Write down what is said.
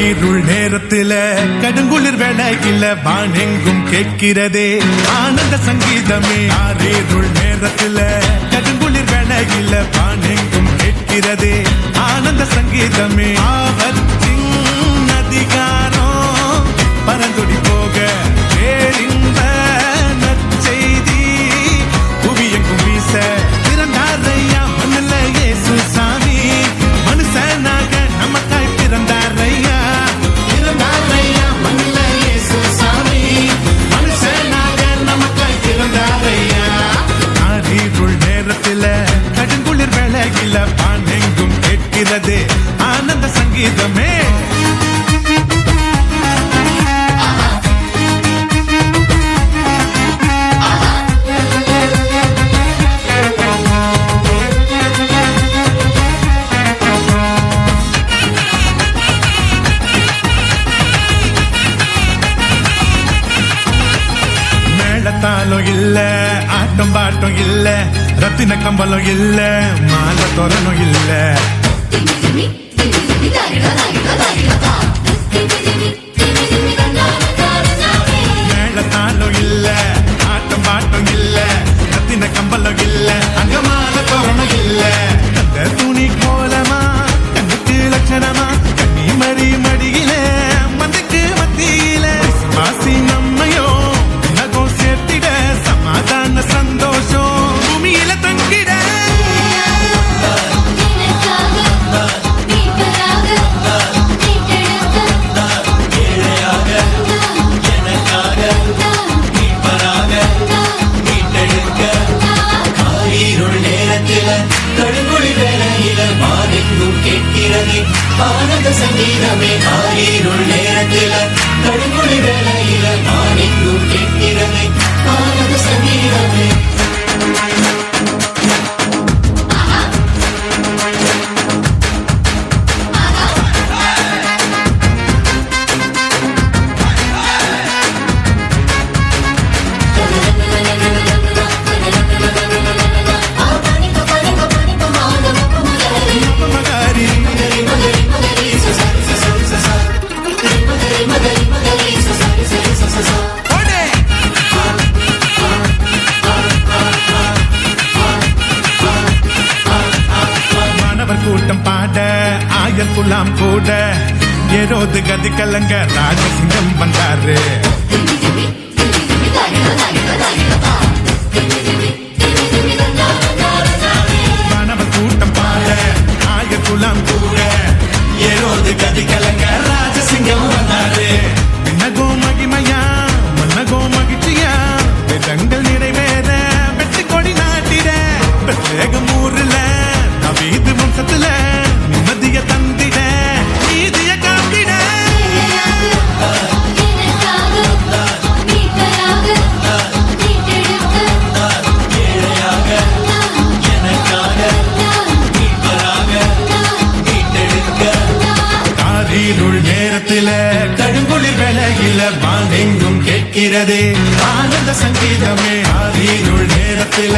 இருள் நேரத்தில கடுங்குளிர் வேளையில வானெங்கும் கேட்கிறதே ஆனந்த சங்கீதமே. இருள் நேரத்தில கடுங்குளிர் வேளையில வானெங்கும் கேட்கிறதே ஆனந்த சங்கீதமே. ஆபத்தின் அதிகாரம் பரந்தொடி போக பேரின்ப நற்செய்தி புவியெங்கும் வீச பிறந்தாரையா மண்ணில இயேசு சாமி. மனுஷனாக நமக்காய் பிறந்தாரையா கடுங்குளிர் வேளையில பானெங்கும் கேட்கிறது ஆனந்த சங்கீதமே. மேளத்தாலும் இல்ல ஆட்டம் பாட்டம் இல்ல ரத்தின கம்பலம் இல்ல மாலை தோரணும் இல்ல. மேளத்தாலும் இல்ல ஆட்டம் பாட்டம் இல்ல ரத்தின கம்பலம் இல்ல அங்க மாலை தோரணும் இல்ல. அந்த துணி கோலமா கண்ணுக்கு லட்சணமா கண்ணி மறி மடியில மந்தைக்கு மத்தியில வாசி நம்மையோ நகம் சேர்த்திட சமாதான சந்தோஷம் பூமியில தங்கிட. கடுங்குளிர் வேளையில வானெங்கும் கேட்கிறது ஆனந்த சங்கீதமே. இருள் நேரத்தில கடுங்குளிர் வேளையில வானெங்கும் கேட்கிறது ஆனந்த சங்கீதமே. கூட்டம் பாட ஆயர் குலாம் கூட ஏரோது கதி கலங்க ராஜசிங்கம் வந்தாரு. மாணவர் கூட்டம் பாட ஆயர் குலாம் கூட ஏரோது கதி கலங்க ராஜசிங்கம் வந்தாரு. விண்ணகோ மகிமையா மன்னகோ மகிழ்ச்சியா வேதங்கள் நிறைவேற வெற்றி கொடி நாட்டிட பிரத்யேகம் ஊர்ல நவீது வம்சத்துல நிம்மதிய தந்திட நீதிய காத்திட. இருள் நேரத்தில கடுங்குளிர் வேளையில வானெங்கும் கேட்கிறதே ஆனந்த சங்கீதமே. இருள் நேரத்தில